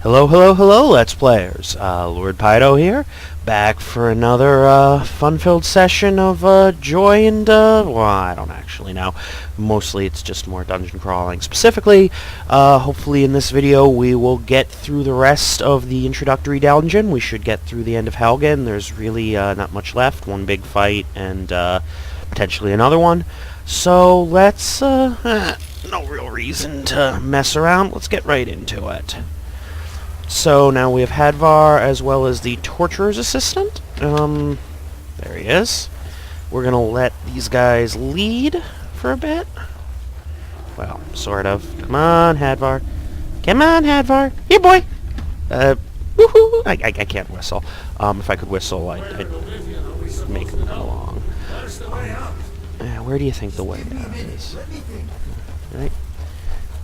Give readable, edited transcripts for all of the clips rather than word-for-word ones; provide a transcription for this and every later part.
Hello, hello, hello, Let's Players. Lord Pydo here, back for another fun-filled session of joy and, well, I don't actually know. Mostly it's just more dungeon crawling. Specifically, hopefully in this video we will get through the rest of the introductory dungeon. We should get through the end of Helgen. There's really not much left. One big fight and potentially another one. So let's, no real reason to mess around. Let's get right into it. So now we have Hadvar as well as the Torturer's Assistant. There he is. We're gonna let these guys lead for a bit. Well, sort of. Come on, Hadvar. Come on, Hadvar. Here, boy. Woohoo! I can't whistle. If I could whistle, I'd make them go along. Where do you think the way down is? Right.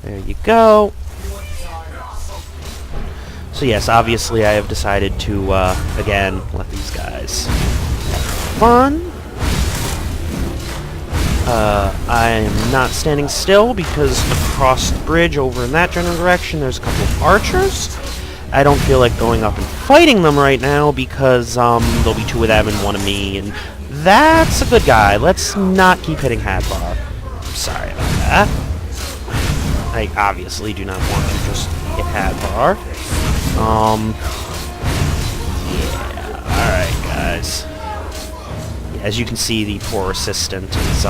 There you go. So yes, obviously I have decided to, again, let these guys have fun. I am not standing still because across the bridge over in that general direction there's a couple of archers. I don't feel like going up and fighting them right now because there'll be two of them and one of me, and that's a good guy. Let's not keep hitting Hadvar. I'm sorry about that. I obviously do not want to just hit Hadvar. Yeah, alright, guys. Yeah, as you can see, the poor assistant is,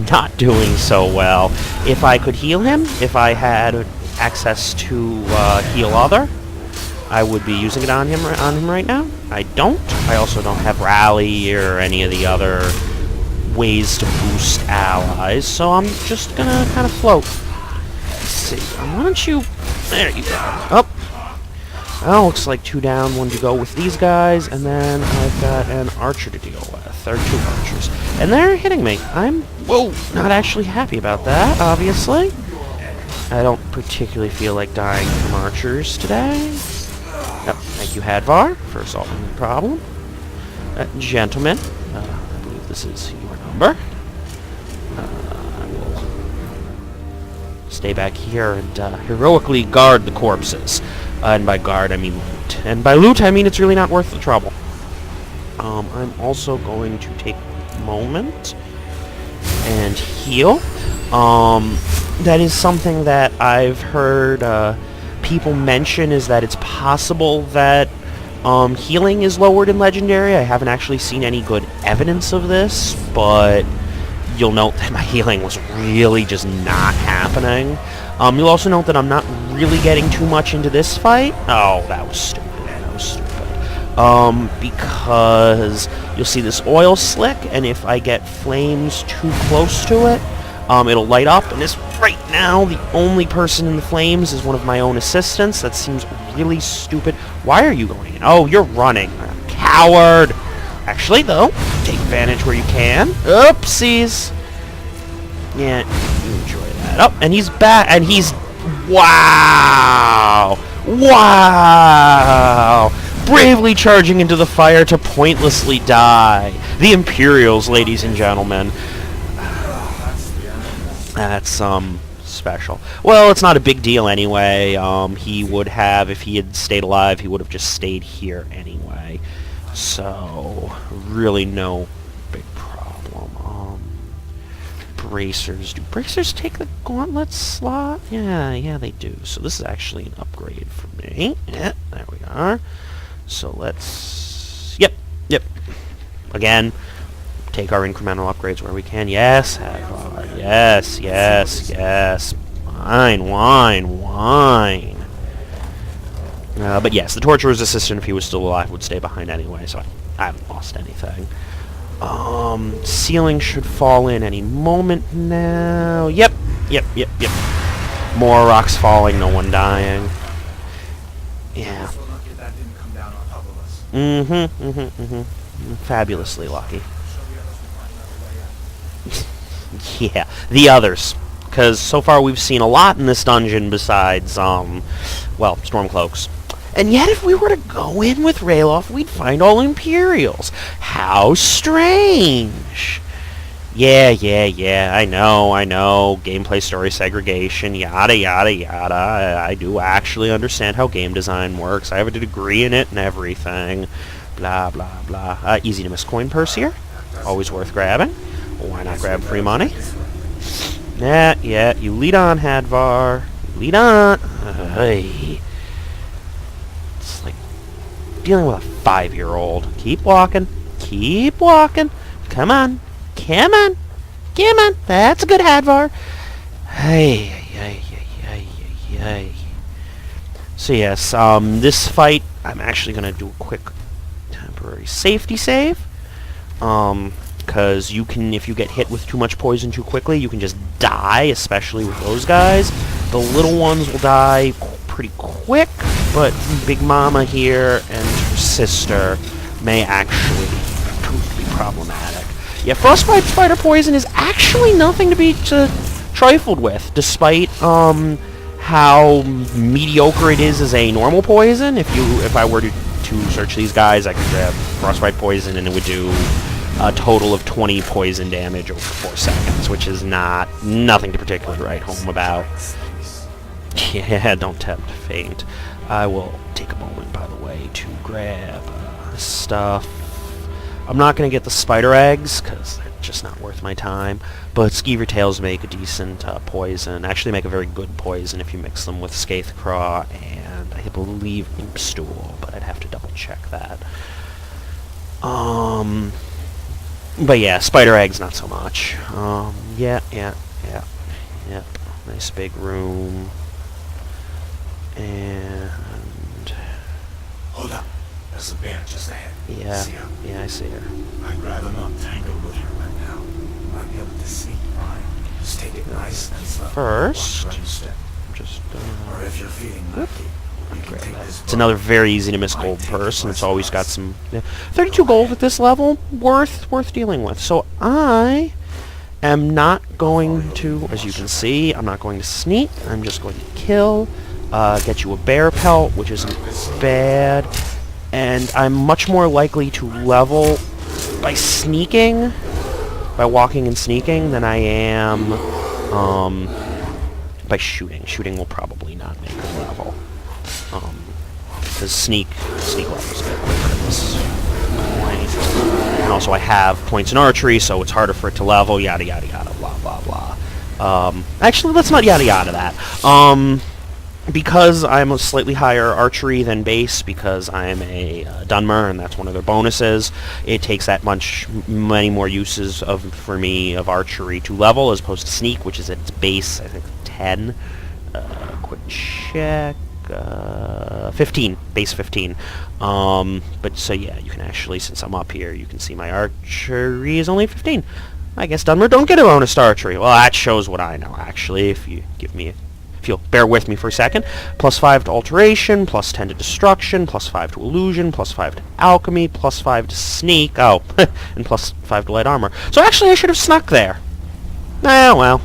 not doing so well. If I could heal him, if I had access to, heal other, I would be using it on him right now. I don't. I also don't have rally or any of the other ways to boost allies, so I'm just gonna kind of float. Let's see. Why don't you... There you go. Up. Well, looks like 2 down, 1 to go with these guys, and then I've got an archer to deal with, or 2 archers. And they're hitting me. I'm, whoa, not actually happy about that, obviously. I don't particularly feel like dying from archers today. Oh, thank you, Hadvar, for solving the problem. Gentlemen, I believe this is your number. I will stay back here and heroically guard the corpses. And by guard, I mean loot. And by loot, I mean it's really not worth the trouble. I'm also going to take a moment and heal. That is something that I've heard people mention, is that it's possible that healing is lowered in Legendary. I haven't actually seen any good evidence of this, but you'll note that my healing was really just not happening. You'll also note that I'm not really getting too much into this fight. Oh, that was stupid. That was stupid. Because you'll see this oil slick, and if I get flames too close to it, it'll light up, and this right now, the only person in the flames is one of my own assistants. That seems really stupid. Why are you going in? Oh, you're running. Coward! Actually, though, take advantage where you can. Oopsies! Yeah, you enjoy that. Oh, and he's back, and he's... Wow! Wow! Bravely charging into the fire to pointlessly die. The Imperials, ladies and gentlemen. That's, special. Well, it's not a big deal anyway. He would have, if he had stayed alive, he would have just stayed here anyway. So, really no big problem. Bracers. Do bracers take the gauntlet slot? Yeah, they do. So this is actually an upgrade for me. Yeah, there we are. So let's... Yep. Again, take our incremental upgrades where we can. Yes, Hadvar. Yes. Wine. But yes, the Torturer's Assistant, if he was still alive, would stay behind anyway, so I haven't lost anything. Ceiling should fall in any moment now. Yep. More rocks falling, no one dying. Yeah. Fabulously lucky. Yeah, the others. Because so far we've seen a lot in this dungeon besides, well, Stormcloaks. And yet if we were to go in with Ralof, we'd find all Imperials. How strange! Yeah, I know. Gameplay story segregation, yada, yada, yada. I do actually understand how game design works. I have a degree in it and everything. Blah, blah, blah. Easy to miss coin purse here. Always worth grabbing. Why not grab free money? Yeah, you lead on, Hadvar. You lead on. Hey. It's like dealing with a 5-year-old. Keep walking. Keep walking. Come on. Come on. Come on. That's a good Hadvar. Hey. So yes, this fight, I'm actually going to do a quick temporary safety save. Because you can, if you get hit with too much poison too quickly, you can just die, especially with those guys. The little ones will die pretty quick, but Big Mama here and her sister may actually prove to be problematic. Yeah, Frostbite Spider Poison is actually nothing to be trifled with, despite how mediocre it is as a normal poison. If I were to search these guys, I could grab Frostbite Poison and it would do a total of 20 poison damage over 4 seconds, which is nothing to particularly write home about. Yeah, don't tempt fate. I will take a moment, by the way, to grab stuff. I'm not going to get the spider eggs, because they're just not worth my time, but Skeever Tails make a decent poison. Actually make a very good poison if you mix them with Scathecraw and, I believe, Imp Stool, but I'd have to double check that. But yeah, spider eggs, not so much. Yep. Nice big room. And... Hold up. There's a bear just ahead. Yeah, I see her. I'd rather not tangle with her right now. Might be able to sneak by. Just take it nice and slow. First, Watch step. just, or if you're feeling lucky, you can take this. It's another very easy to miss gold purse, and it's always got some 32 gold at this level, worth dealing with. So I am not going to, as you can see, I'm not going to sneak. I'm just going to kill, get you a bear pelt, which isn't bad, and I'm much more likely to level by sneaking, by walking and sneaking, than I am by shooting. Shooting will probably not make a level. Because sneak levels get quicker at this point. And also I have points in archery, so it's harder for it to level, yada yada yada, blah blah blah. Actually, let's not yada yada that. Because I'm a slightly higher archery than base, because I'm a Dunmer, and that's one of their bonuses, it takes that many more uses for me of archery to level, as opposed to sneak, which is at its base, I think, 10. Quick check. 15, base 15. But so yeah, you can actually, since I'm up here, you can see my archery is only 15. I guess Dunmer don't get a bonus to archery. Well, that shows what I know, actually, if you'll bear with me for a second. +5 to alteration, +10 to destruction, +5 to illusion, +5 to alchemy, +5 to sneak, and +5 to light armor. So actually I should have snuck there. Well,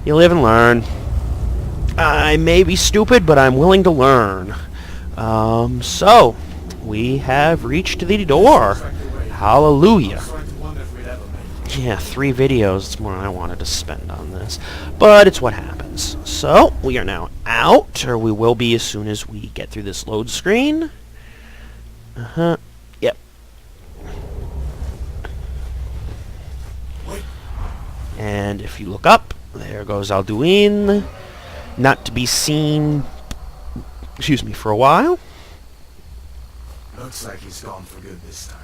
you live and learn. I may be stupid, but I'm willing to learn. So, we have reached the door. Hallelujah. Yeah, 3 videos. It's more than I wanted to spend on this. But it's what happens. So, we are now out, or we will be as soon as we get through this load screen. Yep. And if you look up, there goes Alduin. Not to be seen, for a while. Looks like he's gone for good this time.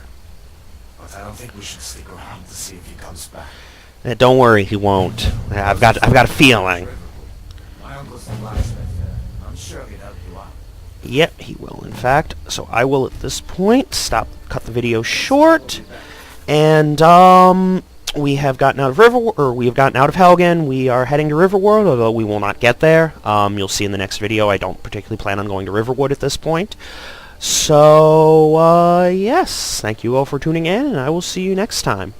But I don't think we should stick around to see if he comes back. Don't worry, he won't. I've got a feeling. My uncle's the blacksmith there. I'm sure he'd help you out. Yep, he will, in fact. So I will, at this point, cut the video short. And, we have gotten out of Helgen. We are heading to Riverwood, although we will not get there. You'll see in the next video, I don't particularly plan on going to Riverwood at this point. So, yes, thank you all for tuning in, and I will see you next time.